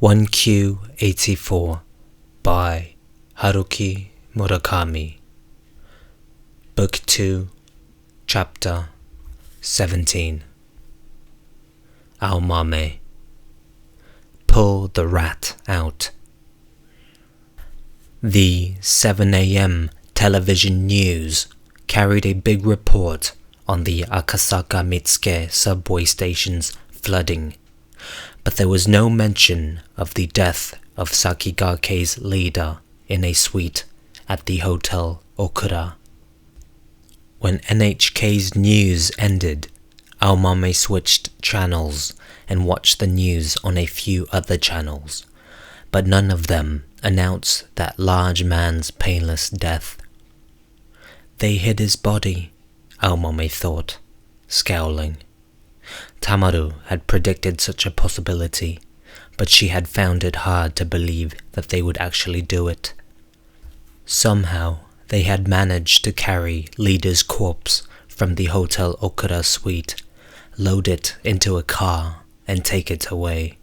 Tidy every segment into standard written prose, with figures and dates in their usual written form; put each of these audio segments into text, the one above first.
1Q84 by Haruki Murakami. Book 2, Chapter 17. Almamay. Pull the rat out. The 7 a.m. television news carried a big report on the Akasaka Mitsuke subway station's flooding, but there was no mention of the death of Sakigake's leader in a suite at the Hotel Okura. When NHK's news ended, Omame switched channels and watched the news on a few other channels, but none of them announced that large man's painless death. They hid his body, Omame thought, scowling. Tamaru had predicted such a possibility, but she had found it hard to believe that they would actually do it. Somehow, they had managed to carry Leader's corpse from the Hotel Okura suite, load it into a car, and take it away.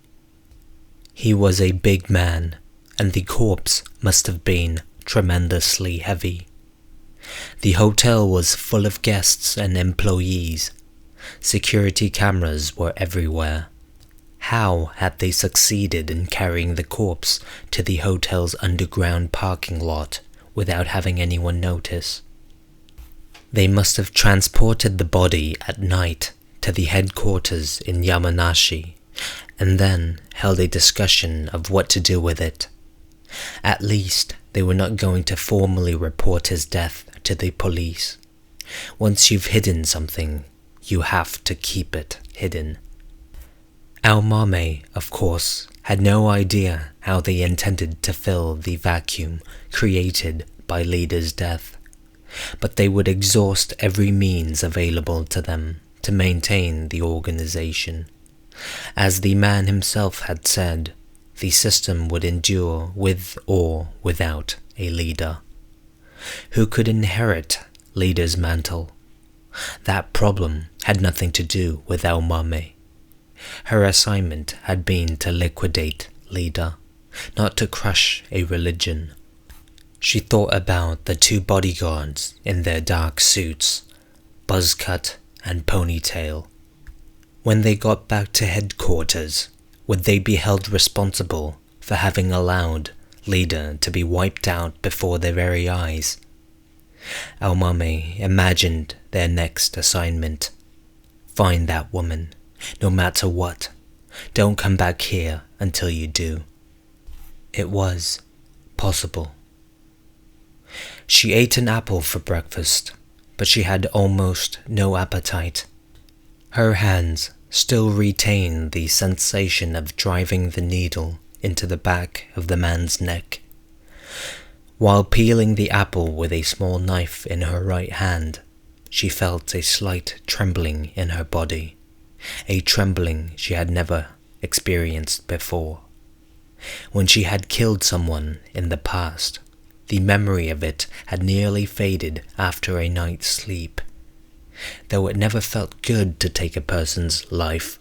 He was a big man, and the corpse must have been tremendously heavy. The hotel was full of guests and employees. Security cameras were everywhere. How had they succeeded in carrying the corpse to the hotel's underground parking lot without having anyone notice? They must have transported the body at night to the headquarters in Yamanashi, and then held a discussion of what to do with it. At least they were not going to formally report his death to the police. Once you've hidden something, you have to keep it hidden. Almamay, of course, had no idea how they intended to fill the vacuum created by Leader's death, but they would exhaust every means available to them to maintain the organization. As the man himself had said, the system would endure with or without a leader. Who could inherit Leader's mantle? That problem had nothing to do with Omame. Her assignment had been to liquidate Leader, not to crush a religion. She thought about the two bodyguards in their dark suits, buzzcut and ponytail. When they got back to headquarters, would they be held responsible for having allowed Leader to be wiped out before their very eyes? Omame imagined their next assignment. Find that woman, no matter what. Don't come back here until you do. It was possible. She ate an apple for breakfast, but she had almost no appetite. Her hands still retained the sensation of driving the needle into the back of the man's neck. While peeling the apple with a small knife in her right hand, she felt a slight trembling in her body, a trembling she had never experienced before. When she had killed someone in the past, the memory of it had nearly faded after a night's sleep. Though it never felt good to take a person's life,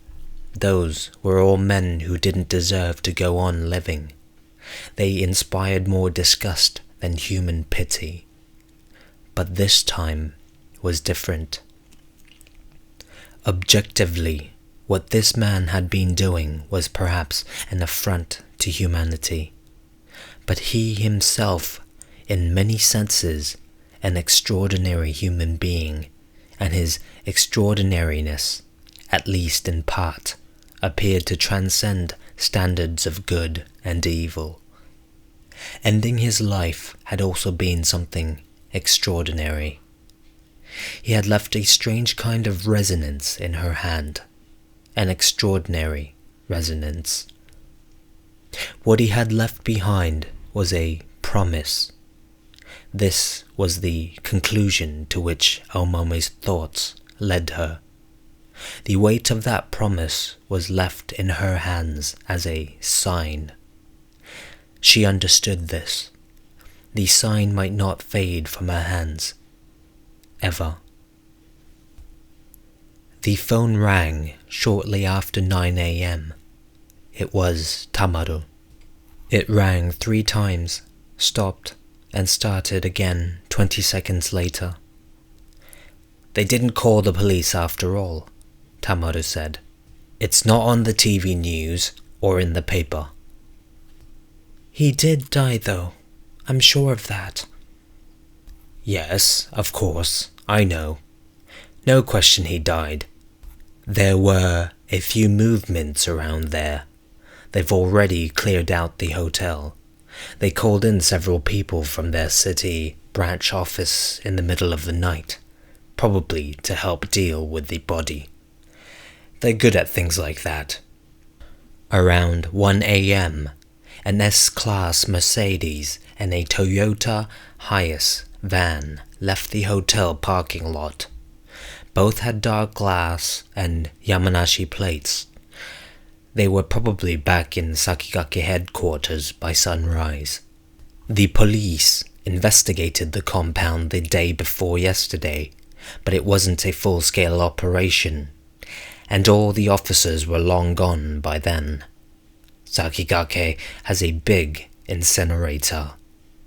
those were all men who didn't deserve to go on living. They inspired more disgust than human pity. But this time was different. Objectively, what this man had been doing was perhaps an affront to humanity. But he himself, in many senses, an extraordinary human being, and his extraordinariness, at least in part, appeared to transcend standards of good and evil. Ending his life had also been something extraordinary. He had left a strange kind of resonance in her hand, an extraordinary resonance. What he had left behind was a promise. This was the conclusion to which Omame's thoughts led her. The weight of that promise was left in her hands as a sign. She understood this. The sign might not fade from her hands, ever. The phone rang shortly after 9 a.m. It was Tamaru It rang 3 times, stopped, and started again 20 seconds later. "They didn't call the police after all," Tamaru said. "It's not on the TV news or in the paper." "He did die though, I'm sure of that." "Yes, of course, I know. No question he died. There were a few movements around there. They've already cleared out the hotel. They called in several people from their city branch office in the middle of the night, probably to help deal with the body. They're good at things like that." Around 1 a.m., an S-Class Mercedes and a Toyota Hiace van left the hotel parking lot. Both had dark glass and Yamanashi plates. They were probably back in Sakigake headquarters by sunrise. The police investigated the compound the day before yesterday, but it wasn't a full-scale operation, and all the officers were long gone by then. Sakigake has a big incinerator.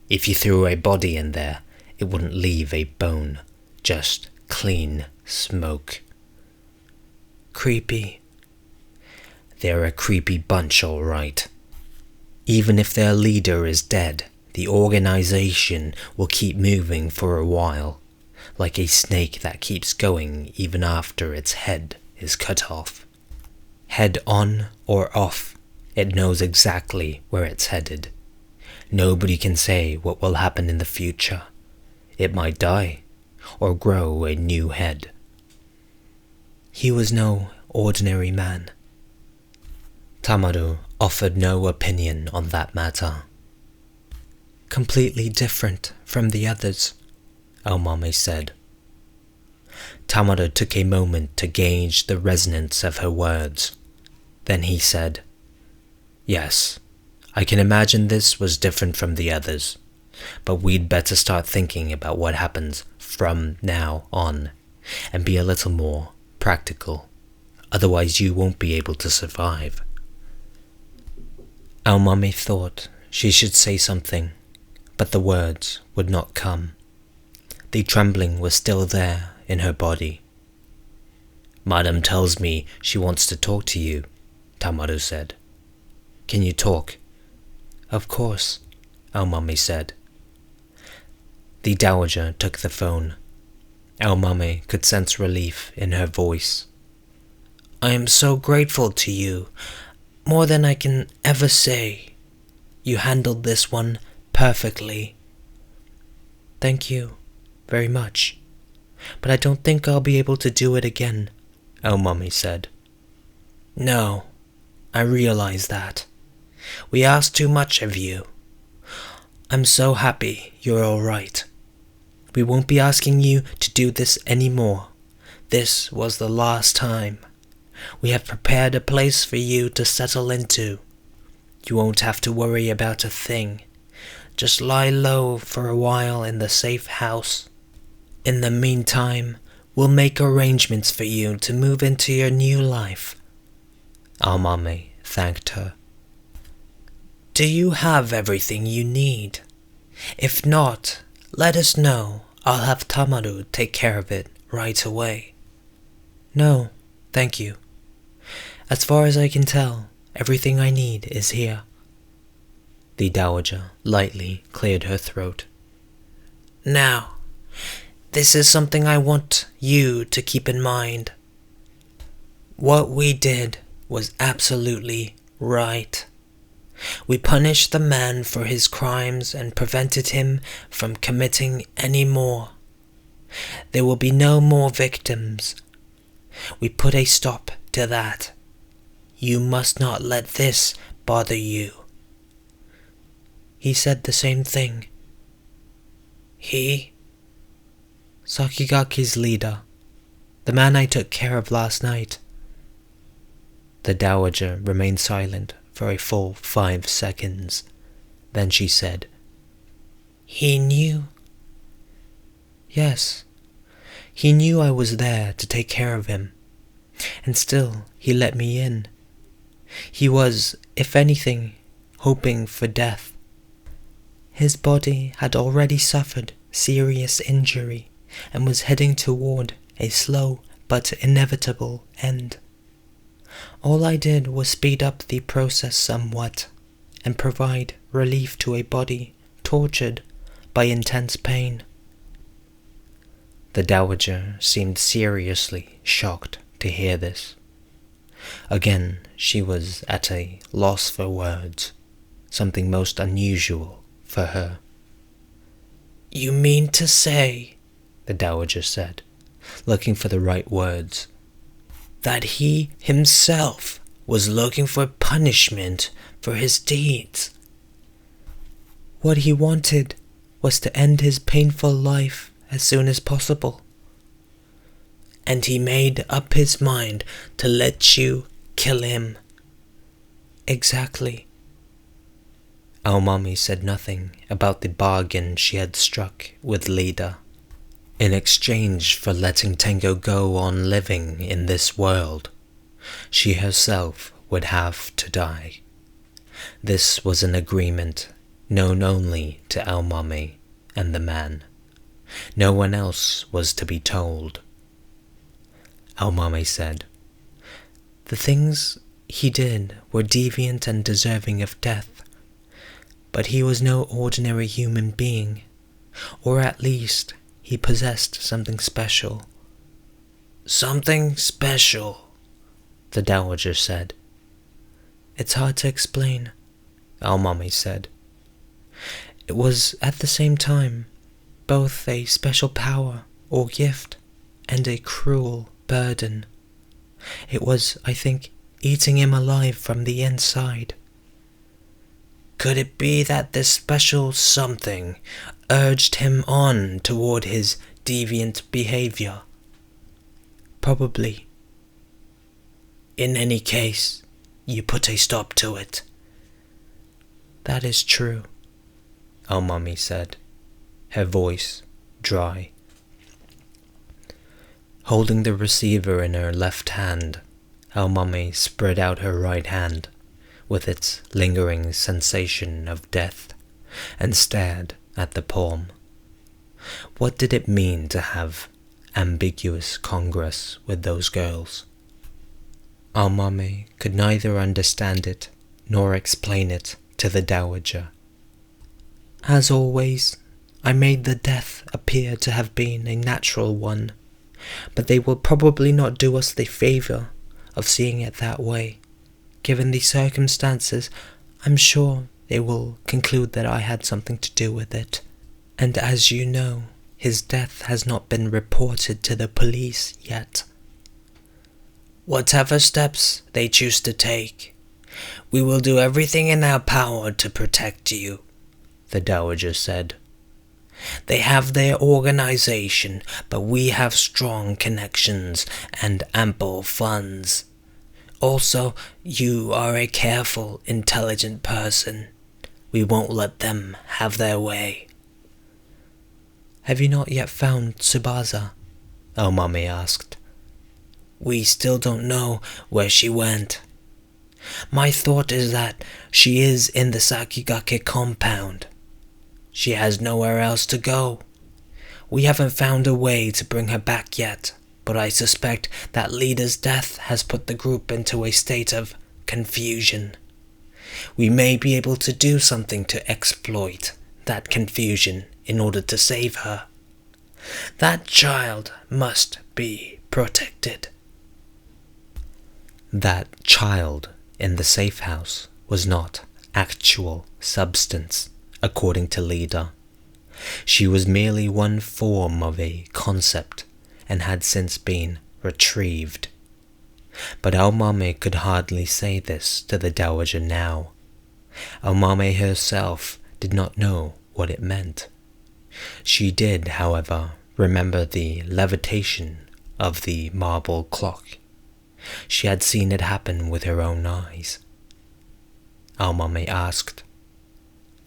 If you threw a body in there, it wouldn't leave a bone, just clean smoke. Creepy. They're a creepy bunch, all right. Even if their leader is dead, the organization will keep moving for a while, like a snake that keeps going even after its head is cut off. Head on or off, it knows exactly where it's headed. Nobody can say what will happen in the future. It might die, or grow a new head. He was no ordinary man. Tamaru offered no opinion on that matter. Completely different from the others, Omame said. Tamaru took a moment to gauge the resonance of her words. Then he said, "Yes, I can imagine this was different from the others, but we'd better start thinking about what happens from now on, and be a little more practical. Otherwise you won't be able to survive." Almami thought she should say something, but the words would not come. The trembling was still there in her body. "Madam tells me she wants to talk to you," Tamaru said. "Can you talk?" "Of course," Almami said. The dowager took the phone. Almami could sense relief in her voice. "I am so grateful to you, more than I can ever say. You handled this one perfectly." "Thank you very much, but I don't think I'll be able to do it again," Omame said. "No, I realize that. We asked too much of you. I'm so happy you're all right. We won't be asking you to do this anymore. This was the last time. We have prepared a place for you to settle into. You won't have to worry about a thing. Just lie low for a while in the safe house. In the meantime, we'll make arrangements for you to move into your new life." Amami thanked her. "Do you have everything you need? If not, let us know. I'll have Tamaru take care of it right away." "No, thank you. As far as I can tell, everything I need is here." The dowager lightly cleared her throat. "Now, this is something I want you to keep in mind. What we did was absolutely right. We punished the man for his crimes and prevented him from committing any more. There will be no more victims. We put a stop to that. You must not let this bother you." "He said the same thing." "He?" "Sakigake's leader. The man I took care of last night." The dowager remained silent for a full 5 seconds. Then she said, "He knew?" "Yes. He knew I was there to take care of him. And still he let me in. He was, if anything, hoping for death. His body had already suffered serious injury and was heading toward a slow but inevitable end. All I did was speed up the process somewhat and provide relief to a body tortured by intense pain. The dowager seemed seriously shocked to hear this. Again, she was at a loss for words, something most unusual for her. "You mean to say," the dowager said, looking for the right words, "that he himself was looking for punishment for his deeds? What he wanted was to end his painful life as soon as possible. And he made up his mind to let you kill him." "Exactly." Almami said nothing about the bargain she had struck with Leda. In exchange for letting Tengo go on living in this world, she herself would have to die. This was an agreement known only to Almami and the man. No one else was to be told. Almami said, "The things he did were deviant and deserving of death, but he was no ordinary human being, or at least he possessed something special." "Something special?" the dowager said. "It's hard to explain," Almami said. "It was at the same time both a special power or gift and a cruel burden. It was, I think, eating him alive from the inside." "Could it be that this special something urged him on toward his deviant behavior?" "Probably." "In any case, you put a stop to it." "That is true," Almami said, her voice dry. Holding the receiver in her left hand, Almami spread out her right hand with its lingering sensation of death and stared at the palm. What did it mean to have ambiguous congress with those girls? Almami could neither understand it nor explain it to the dowager. "As always, I made the death appear to have been a natural one, but they will probably not do us the favor of seeing it that way. Given the circumstances, I'm sure they will conclude that I had something to do with it. And as you know, his death has not been reported to the police yet." "Whatever steps they choose to take, we will do everything in our power to protect you," the dowager said. "They have their organization, but we have strong connections and ample funds. Also, you are a careful, intelligent person. We won't let them have their way." "Have you not yet found Tsubasa?" Omame asked. "We still don't know where she went. My thought is that she is in the Sakigake compound. She has nowhere else to go. We haven't found a way to bring her back yet, but I suspect that Leader's death has put the group into a state of confusion. We may be able to do something to exploit that confusion in order to save her. That child must be protected." That child in the safe house was not actual substance, according to Leda. She was merely one form of a concept and had since been retrieved. But Omame could hardly say this to the dowager now. Omame herself did not know what it meant. She did, however, remember the levitation of the marble clock. She had seen it happen with her own eyes. Almamay asked,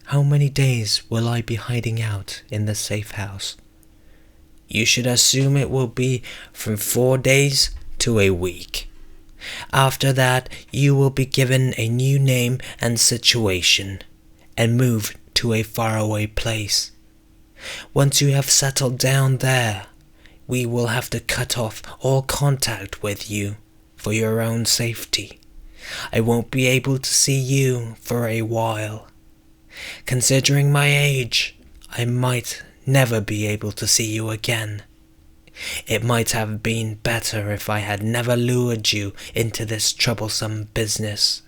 "How many days will I be hiding out in the safe house?" "You should assume it will be from 4 days to a week," After that, you will be given a new name and situation, and moved to a faraway place. Once you have settled down there, we will have to cut off all contact with you for your own safety. I won't be able to see you for a while. Considering my age, I might never be able to see you again. It might have been better if I had never lured you into this troublesome business.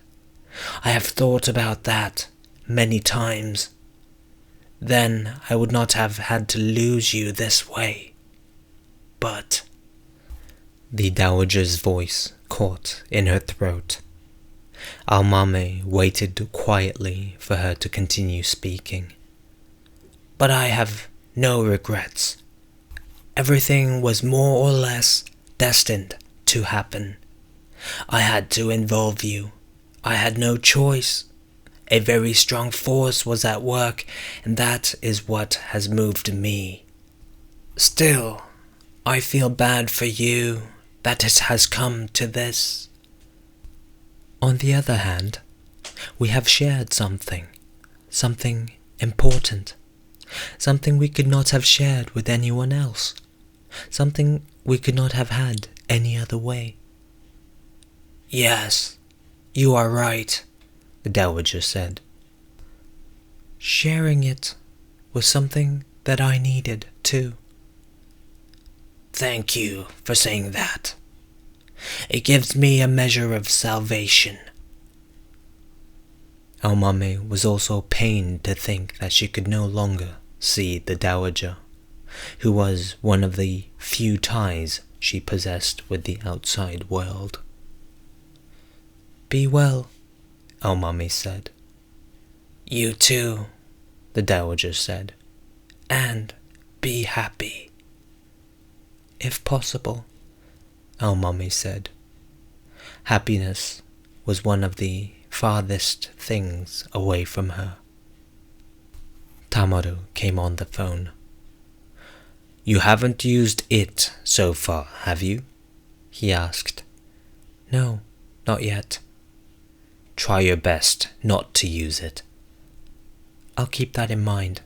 I have thought about that many times. Then I would not have had to lose you this way. But... The dowager's voice caught in her throat. Almamay waited quietly for her to continue speaking. But I have no regrets. Everything was more or less destined to happen. I had to involve you. I had no choice. A very strong force was at work, and that is what has moved me. Still, I feel bad for you that it has come to this. On the other hand, we have shared something important, something we could not have shared with anyone else, something we could not have had any other way. Yes, you are right, the dowager said. Sharing it was something that I needed too. Thank you for saying that. It gives me a measure of salvation. Omame was also pained to think that she could no longer see the dowager, who was one of the few ties she possessed with the outside world. Be well, Omame said. You too, the dowager said. And be happy. If possible, Almamay said. Happiness was one of the farthest things away from her. Tamaru came on the phone. You haven't used it so far, have you? He asked. No, not yet. Try your best not to use it. I'll keep that in mind.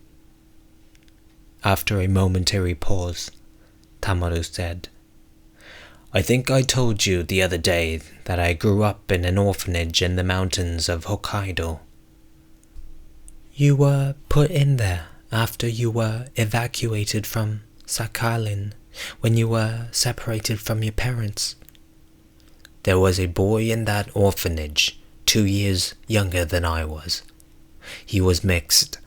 After a momentary pause, Tamaru said, I think I told you the other day that I grew up in an orphanage in the mountains of Hokkaido. You were put in there after you were evacuated from Sakhalin, when you were separated from your parents. There was a boy in that orphanage 2 years younger than I was. He was mixed,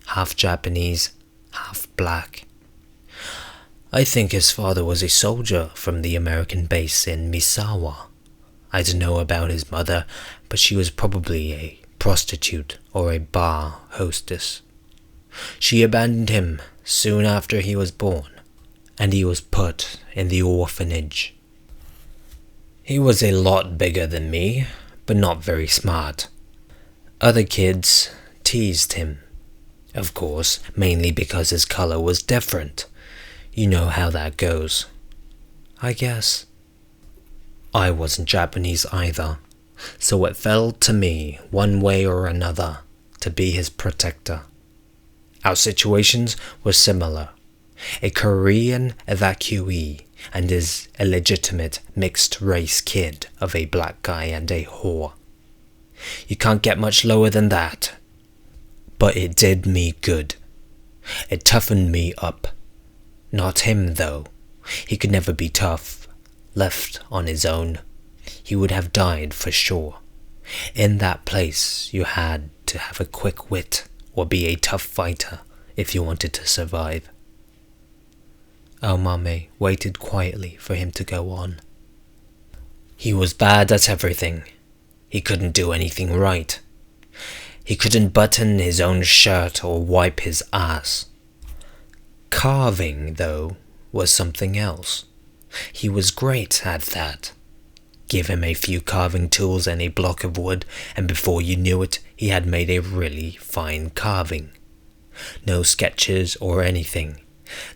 half Japanese, half black. I think his father was a soldier from the American base in Misawa. I don't know about his mother, but she was probably a prostitute or a bar hostess. She abandoned him soon after he was born, and he was put in the orphanage. He was a lot bigger than me, but not very smart. Other kids teased him, of course, mainly because his color was different. You know how that goes. I guess. I wasn't Japanese either, so it fell to me, one way or another, to be his protector. Our situations were similar. A Korean evacuee and his illegitimate mixed-race kid of a black guy and a whore. You can't get much lower than that. But it did me good. It toughened me up. Not him, though. He could never be tough. Left on his own, he would have died for sure. In that place, you had to have a quick wit or be a tough fighter if you wanted to survive. Omame waited quietly for him to go on. He was bad at everything. He couldn't do anything right. He couldn't button his own shirt or wipe his ass. Carving, though, was something else. He was great at that. Give him a few carving tools and a block of wood, and before you knew it, he had made a really fine carving. No sketches or anything.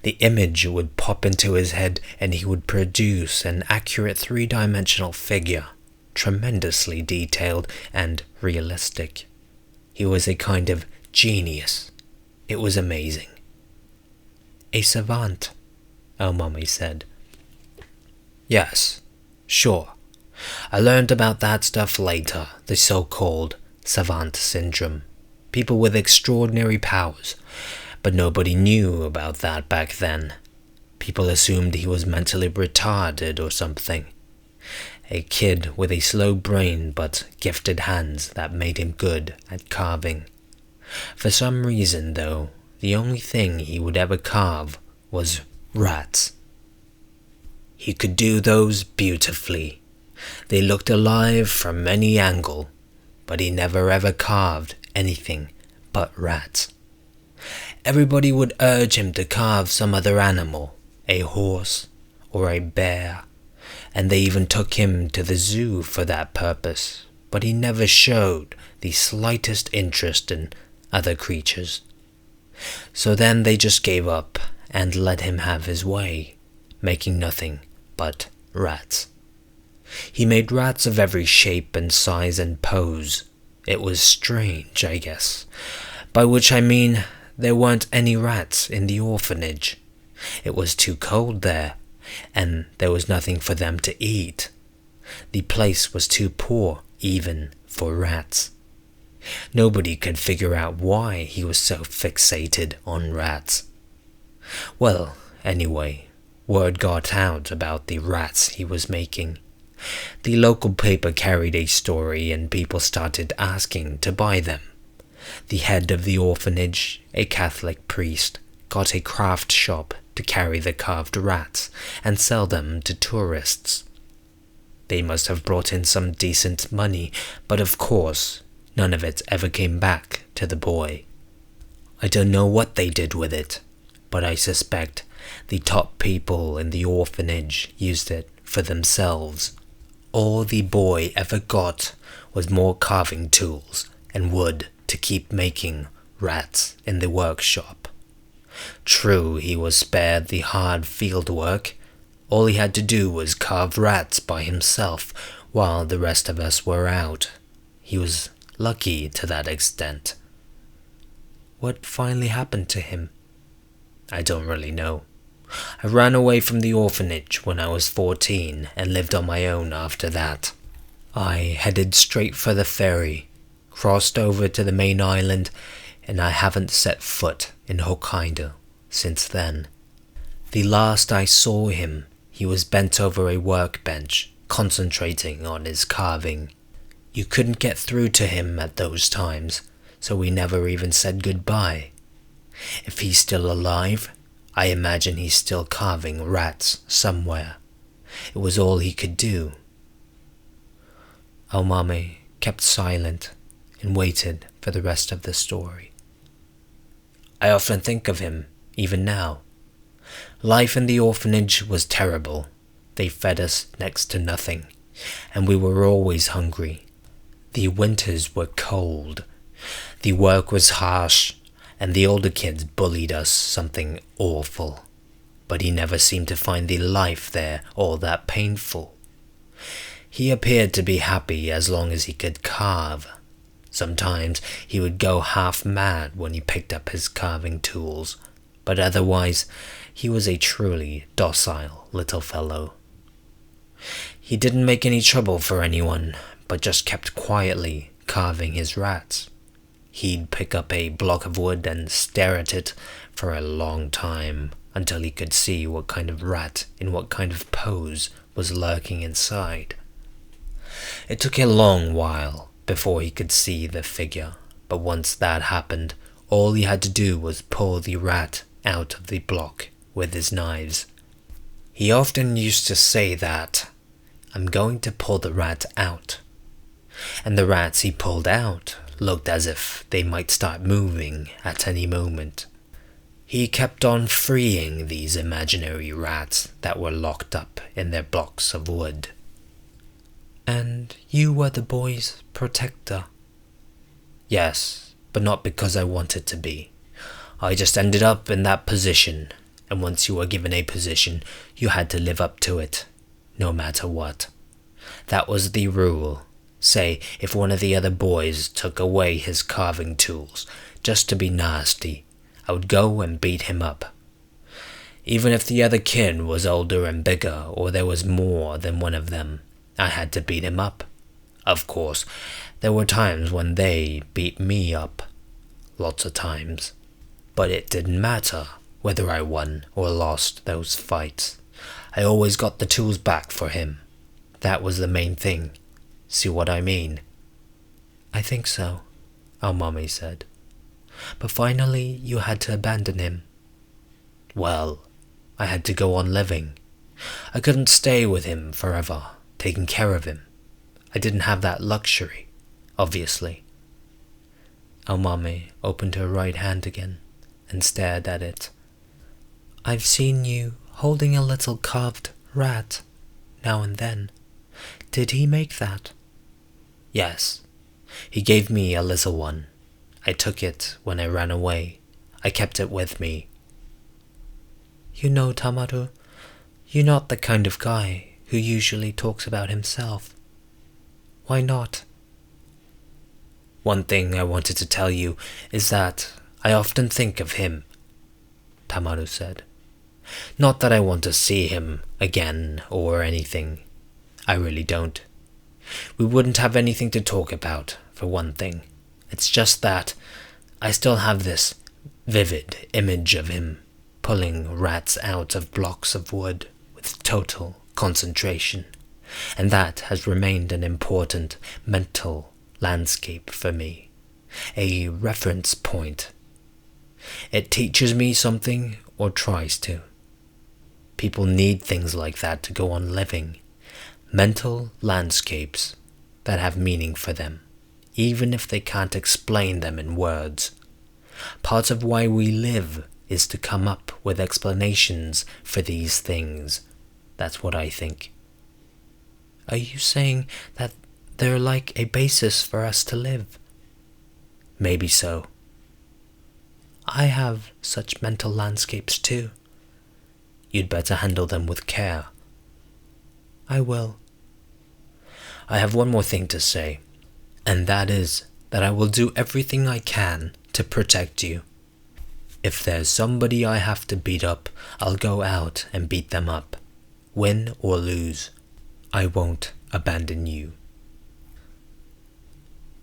The image would pop into his head and he would produce an accurate 3-dimensional figure tremendously detailed and realistic. He was a kind of genius. It was amazing. A savant, Almamay said. Yes, sure. I learned about that stuff later, the so-called savant syndrome. People with extraordinary powers, but nobody knew about that back then. People assumed he was mentally retarded or something. A kid with a slow brain but gifted hands that made him good at carving. For some reason, though, the only thing he would ever carve was rats. He could do those beautifully. They looked alive from any angle, but he never ever carved anything but rats. Everybody would urge him to carve some other animal, a horse or a bear, and they even took him to the zoo for that purpose, but he never showed the slightest interest in other creatures. So then they just gave up and let him have his way, making nothing but rats. He made rats of every shape and size and pose. It was strange, I guess, by which I mean there weren't any rats in the orphanage. It was too cold there, and there was nothing for them to eat. The place was too poor even for rats. Nobody could figure out why he was so fixated on rats. Well, anyway, word got out about the rats he was making. The local paper carried a story and people started asking to buy them. The head of the orphanage, a Catholic priest, got a craft shop to carry the carved rats and sell them to tourists. They must have brought in some decent money, but of course, none of it ever came back to the boy. I don't know what they did with it, but I suspect the top people in the orphanage used it for themselves. All the boy ever got was more carving tools and wood to keep making rats in the workshop. True, he was spared the hard field work. All he had to do was carve rats by himself while the rest of us were out. He was lucky to that extent. What finally happened to him? I don't really know. I ran away from the orphanage when I was 14 and lived on my own after that. I headed straight for the ferry, crossed over to the main island, and I haven't set foot in Hokkaido since then. The last I saw him, he was bent over a workbench, concentrating on his carving. You couldn't get through to him at those times, so we never even said goodbye. If he's still alive, I imagine he's still carving rats somewhere. It was all he could do. Omame kept silent and waited for the rest of the story. I often think of him, even now. Life in the orphanage was terrible. They fed us next to nothing, and we were always hungry. The winters were cold. The work was harsh, and the older kids bullied us something awful. But he never seemed to find the life there all that painful. He appeared to be happy as long as he could carve. Sometimes he would go half mad when he picked up his carving tools, but otherwise he was a truly docile little fellow. He didn't make any trouble for anyone, but just kept quietly carving his rats. He'd pick up a block of wood and stare at it for a long time until he could see what kind of rat in what kind of pose was lurking inside. It took a long while before he could see the figure, but once that happened, all he had to do was pull the rat out of the block with his knives. He often used to say that, "I'm going to pull the rat out." And the rats he pulled out looked as if they might start moving at any moment. He kept on freeing these imaginary rats that were locked up in their blocks of wood. And you were the boy's protector? Yes, but not because I wanted to be. I just ended up in that position, and once you were given a position, you had to live up to it, no matter what. That was the rule. Say, if one of the other boys took away his carving tools, just to be nasty, I would go and beat him up. Even if the other kid was older and bigger, or there was more than one of them, I had to beat him up. Of course, there were times when they beat me up. Lots of times. But it didn't matter whether I won or lost those fights. I always got the tools back for him. That was the main thing. See what I mean? I think so, Almamay said. But finally you had to abandon him. Well, I had to go on living. I couldn't stay with him forever, taking care of him. I didn't have that luxury, obviously. Omame opened her right hand again and stared at it. I've seen you holding a little carved rat now and then. Did he make that? Yes. He gave me a little one. I took it when I ran away. I kept it with me. You know, Tamaru, you're not the kind of guy who usually talks about himself. Why not? One thing I wanted to tell you is that I often think of him, Tamaru said. Not that I want to see him again or anything. I really don't. We wouldn't have anything to talk about, for one thing. It's just that I still have this vivid image of him pulling rats out of blocks of wood with total concentration, and that has remained an important mental landscape for me, a reference point. It teaches me something, or tries to. People need things like that to go on living, mental landscapes that have meaning for them, even if they can't explain them in words. Part of why we live is to come up with explanations for these things. That's what I think. Are you saying that they're like a basis for us to live? Maybe so. I have such mental landscapes too. You'd better handle them with care. I will. I have one more thing to say, and that is that I will do everything I can to protect you. If there's somebody I have to beat up, I'll go out and beat them up. Win or lose, I won't abandon you.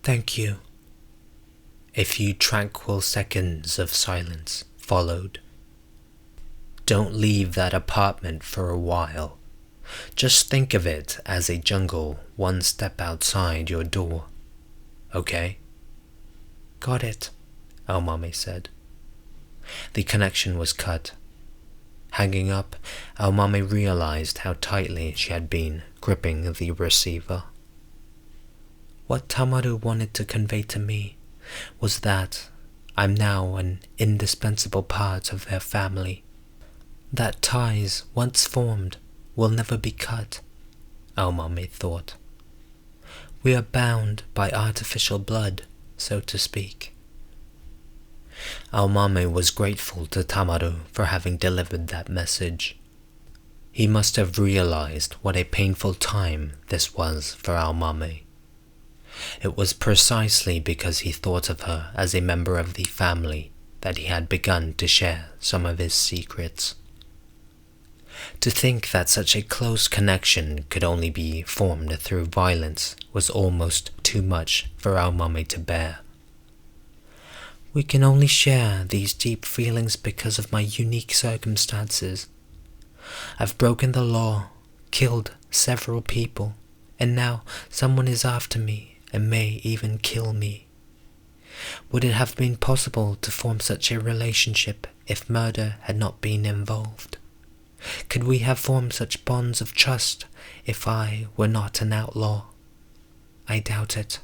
Thank you. A few tranquil seconds of silence followed. Don't leave that apartment for a while. Just think of it as a jungle one step outside your door. Okay? Got it, Almamay said. The connection was cut. Hanging up, Almamay realized how tightly she had been gripping the receiver. What Tamaru wanted to convey to me was that I'm now an indispensable part of their family. That ties once formed will never be cut, Omame thought. We are bound by artificial blood, so to speak. Omame was grateful to Tamaru for having delivered that message. He must have realized what a painful time this was for Omame. It was precisely because he thought of her as a member of the family that he had begun to share some of his secrets. To think that such a close connection could only be formed through violence was almost too much for Almamay to bear. We can only share these deep feelings because of my unique circumstances. I've broken the law, killed several people, and now someone is after me and may even kill me. Would it have been possible to form such a relationship if murder had not been involved? Could we have formed such bonds of trust if I were not an outlaw? I doubt it.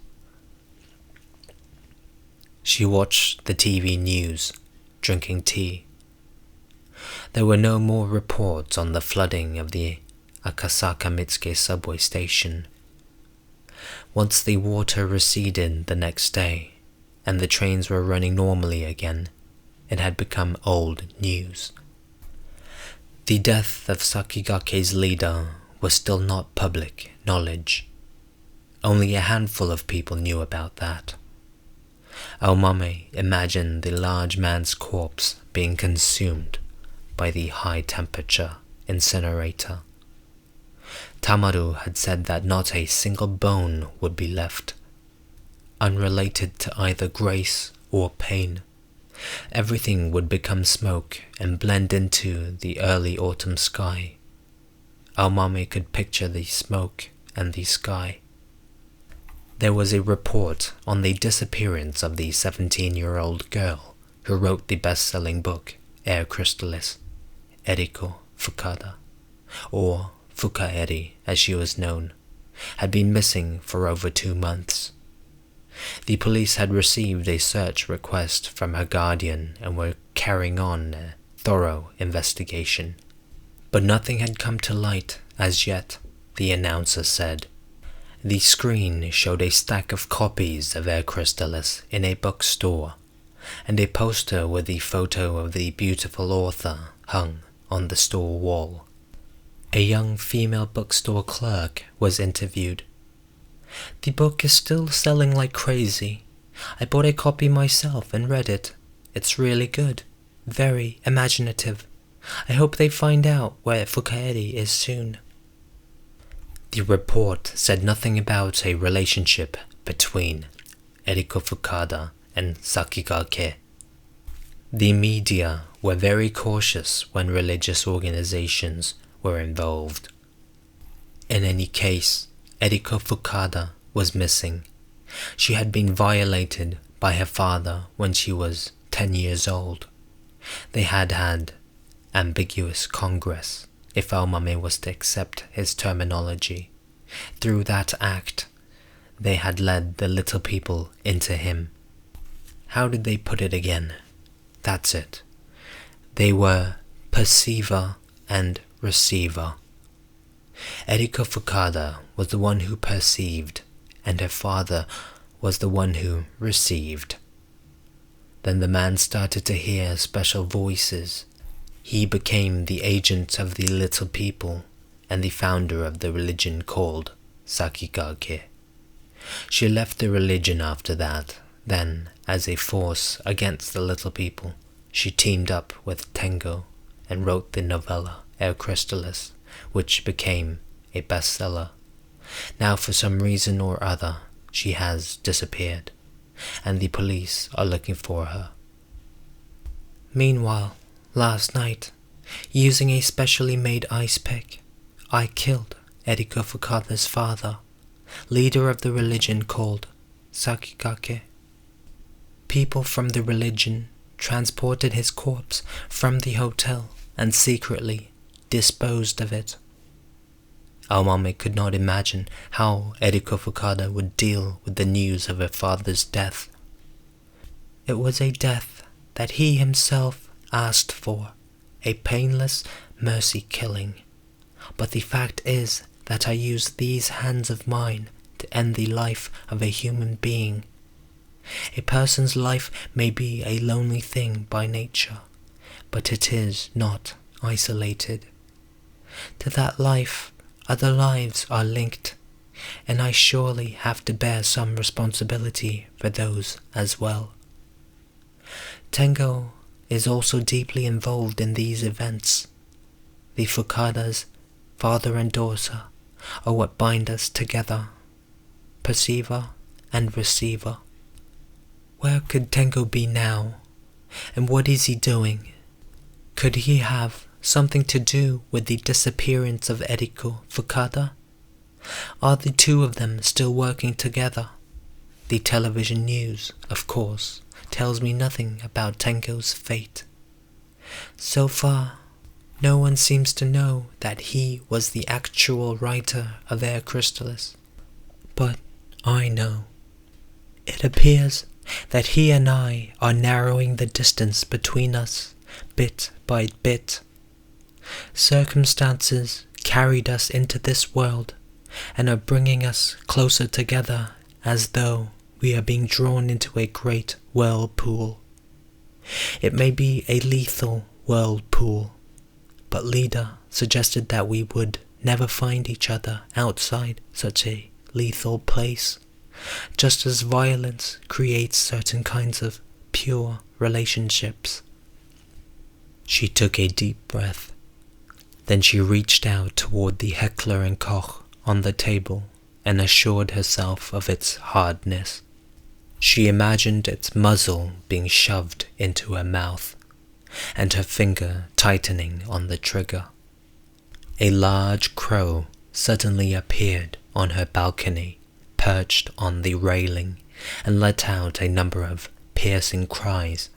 She watched the TV news, drinking tea. There were no more reports on the flooding of the Akasaka Mitsuke subway station. Once the water receded the next day, and the trains were running normally again, it had become old news. The death of Sakigake's leader was still not public knowledge. Only a handful of people knew about that. Omame imagined the large man's corpse being consumed by the high-temperature incinerator. Tamaru had said that not a single bone would be left, unrelated to either grace or pain. Everything would become smoke and blend into the early autumn sky. Almamay could picture the smoke and the sky. There was a report on the disappearance of the 17-year-old girl who wrote the best-selling book Air Crystallis, Eriko Fukada, or fuka-eri as she was known, had been missing for over 2 months. The police had received a search request from her guardian and were carrying on a thorough investigation. But nothing had come to light as yet, the announcer said. The screen showed a stack of copies of Air Crystallis in a bookstore, and a poster with the photo of the beautiful author hung on the store wall. A young female bookstore clerk was interviewed. "The book is still selling like crazy. I bought a copy myself and read it. It's really good, very imaginative. I hope they find out where fuka-eri is soon." The report said nothing about a relationship between Eriko Fukada and Sakigake. The media were very cautious when religious organizations were involved. In any case, Eriko Fukada was missing. She had been violated by her father when she was 10 years old. They had had ambiguous congress, if Almamay was to accept his terminology. Through that act, they had led the little people into him. How did they put it again? That's it. They were perceiver and receiver. Eriko Fukada was the one who perceived, and her father was the one who received. Then the man started to hear special voices. He became the agent of the little people and the founder of the religion called Sakigake. She left the religion after that. Then, as a force against the little people, she teamed up with Tengo and wrote the novella Air Crystallis, which became a bestseller. Now, for some reason or other, she has disappeared, and the police are looking for her. Meanwhile, last night, using a specially made ice pick, I killed Eriko Fukada's father, leader of the religion called Sakigake. People from the religion transported his corpse from the hotel and secretly disposed of it. Almamay could not imagine how Eriko Fukada would deal with the news of her father's death. It was a death that he himself asked for, a painless mercy killing. But the fact is that I used these hands of mine to end the life of a human being. A person's life may be a lonely thing by nature, but it is not isolated. To that life, other lives are linked, and I surely have to bear some responsibility for those as well. Tengo is also deeply involved in these events. The Fukadas, father and daughter, are what bind us together, perceiver and receiver. Where could Tengo be now, and what is he doing? Could he have something to do with the disappearance of Eriko Fukada? Are the two of them still working together? The television news, of course, tells me nothing about Tengo's fate. So far, no one seems to know that he was the actual writer of Air Crystallis. But I know. It appears that he and I are narrowing the distance between us, bit by bit. Circumstances carried us into this world and are bringing us closer together as though we are being drawn into a great whirlpool. It may be a lethal whirlpool, but Leader suggested that we would never find each other outside such a lethal place, just as violence creates certain kinds of pure relationships. She took a deep breath. Then she reached out toward the Heckler and Koch on the table and assured herself of its hardness. She imagined its muzzle being shoved into her mouth and her finger tightening on the trigger. A large crow suddenly appeared on her balcony, perched on the railing, and let out a number of piercing cries.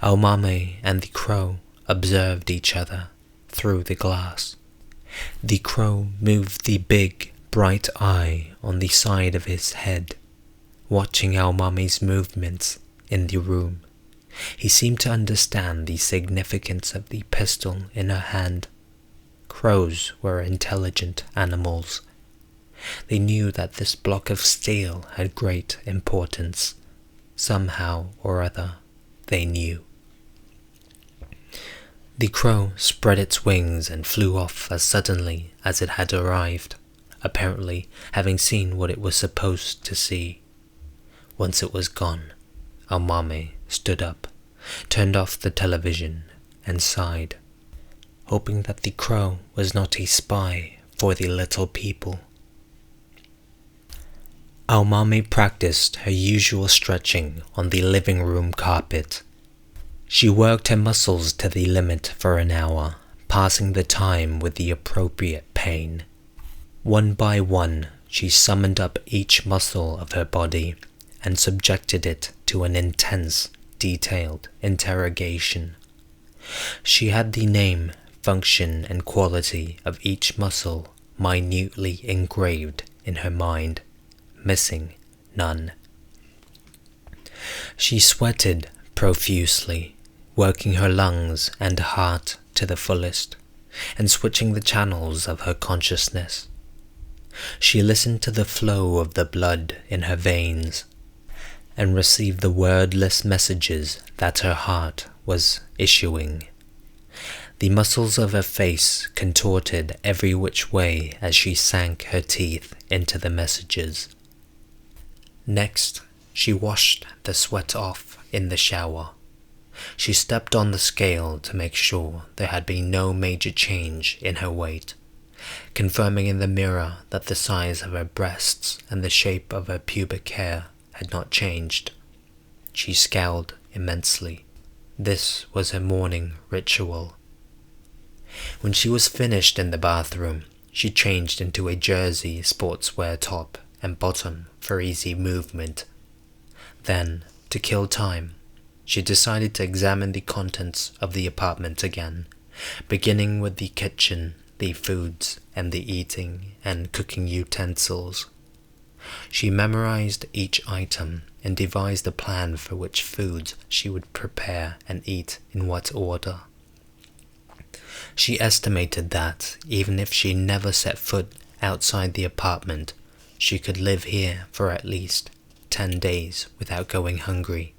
Omame and the crow observed each other through the glass. The crow moved the big, bright eye on the side of his head, watching Almami's movements in the room. He seemed to understand the significance of the pistol in her hand. Crows were intelligent animals. They knew that this block of steel had great importance. Somehow or other, they knew. The crow spread its wings and flew off as suddenly as it had arrived, apparently having seen what it was supposed to see. Once it was gone, Omame stood up, turned off the television, and sighed, hoping that the crow was not a spy for the little people. Omame practiced her usual stretching on the living room carpet. She worked her muscles to the limit for an hour, passing the time with the appropriate pain. One by one, she summoned up each muscle of her body and subjected it to an intense, detailed interrogation. She had the name, function, and quality of each muscle minutely engraved in her mind, missing none. She sweated profusely, working her lungs and heart to the fullest, and switching the channels of her consciousness. She listened to the flow of the blood in her veins, and received the wordless messages that her heart was issuing. The muscles of her face contorted every which way as she sank her teeth into the messages. Next, she washed the sweat off in the shower. She stepped on the scale to make sure there had been no major change in her weight, confirming in the mirror that the size of her breasts and the shape of her pubic hair had not changed. She scowled immensely. This was her morning ritual. When she was finished in the bathroom, she changed into a jersey sportswear top and bottom for easy movement. Then, to kill time, she decided to examine the contents of the apartment again, beginning with the kitchen, the foods, and the eating and cooking utensils. She memorized each item and devised a plan for which foods she would prepare and eat in what order. She estimated that, even if she never set foot outside the apartment, she could live here for at least 10 days without going hungry,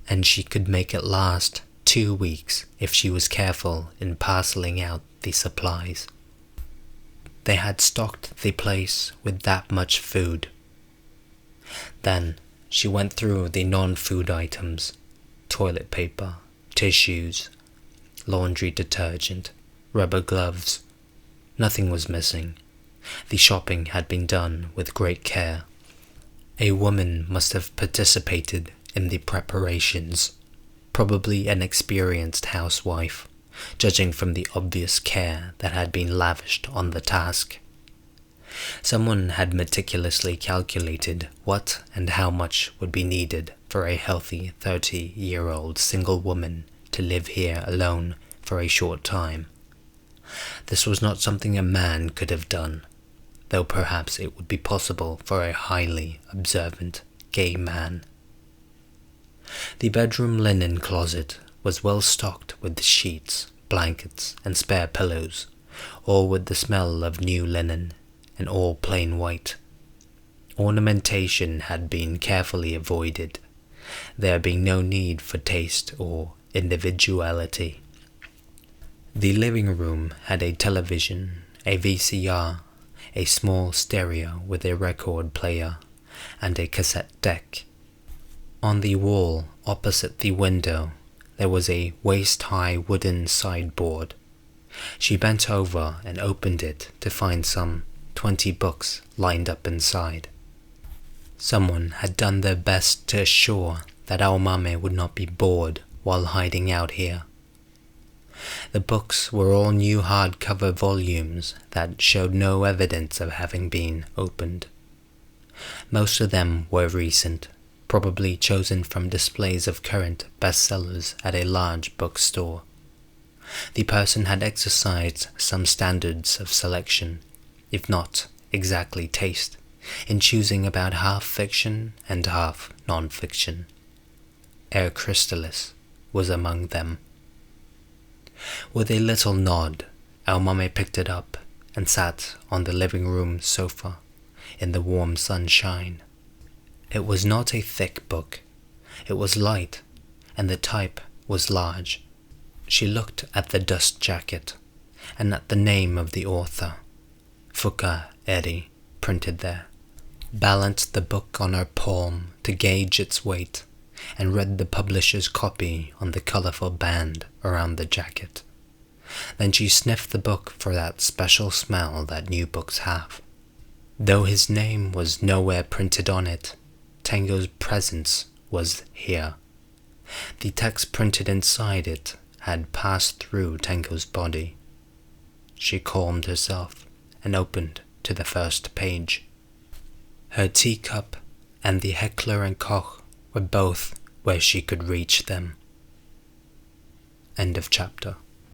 and she could make it last 2 weeks if she was careful in parceling out the supplies. They had stocked the place with that much food. Then she went through the non-food items: toilet paper, tissues, laundry detergent, rubber gloves. Nothing was missing. The shopping had been done with great care. A woman must have participated in the preparations, probably an experienced housewife, judging from the obvious care that had been lavished on the task. Someone had meticulously calculated what and how much would be needed for a healthy 30-year-old single woman to live here alone for a short time. This was not something a man could have done, though perhaps it would be possible for a highly observant gay man. The bedroom linen closet was well stocked with sheets, blankets, and spare pillows, all with the smell of new linen, and all plain white. Ornamentation had been carefully avoided, there being no need for taste or individuality. The living room had a television a VCR, a small stereo with a record player, and a cassette deck. On the wall opposite the window there was a waist-high wooden sideboard. She bent over and opened it to find some 20 books lined up inside. Someone had done their best to assure that Omame would not be bored while hiding out here. The books were all new hardcover volumes that showed no evidence of having been opened. Most of them were recent, probably chosen from displays of current bestsellers at a large bookstore. The person had exercised some standards of selection, if not exactly taste, in choosing about half fiction and half non-fiction. Air Crystallis was among them. With a little nod, Almamay picked it up and sat on the living room sofa in the warm sunshine. It was not a thick book. It was light, and the type was large. She looked at the dust jacket and at the name of the author, fuka-eri, printed there, balanced the book on her palm to gauge its weight, and read the publisher's copy on the colourful band around the jacket. Then she sniffed the book for that special smell that new books have. Though his name was nowhere printed on it, Tango's presence was here. The text printed inside it had passed through Tango's body. She calmed herself and opened to the first page. Her teacup and the Heckler & Koch were both where she could reach them. End of chapter.